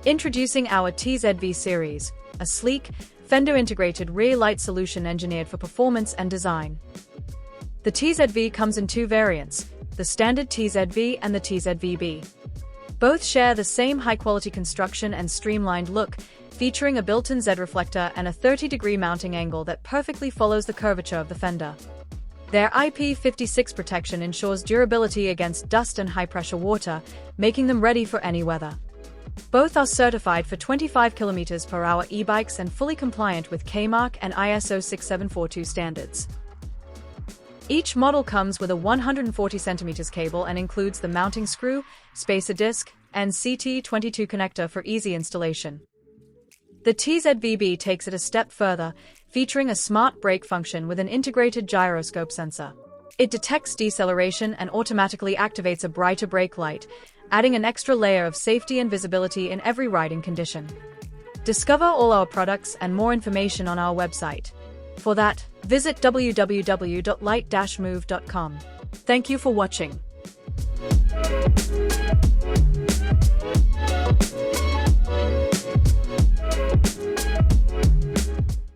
Introducing our TZV series, a sleek, fender-integrated rear light solution engineered for performance and design. The TZV comes in two variants, the standard TZV and the TZVB. Both share the same high-quality construction and streamlined look, featuring a built-in Z reflector and a 30-degree mounting angle that perfectly follows the curvature of the fender. Their IP56 protection ensures durability against dust and high-pressure water, making them ready for any weather. Both are certified for 25 km/h e-bikes and fully compliant with K-Mark and ISO 6742 standards. Each model comes with a 140 cm cable and includes the mounting screw, spacer disc, and CT22 connector for easy installation. The TZVB takes it a step further, featuring a smart brake function with an integrated gyroscope sensor. It detects deceleration and automatically activates a brighter brake light, adding an extra layer of safety and visibility in every riding condition. Discover all our products and more information on our website. For that, visit www.lite-move.com. Thank you for watching.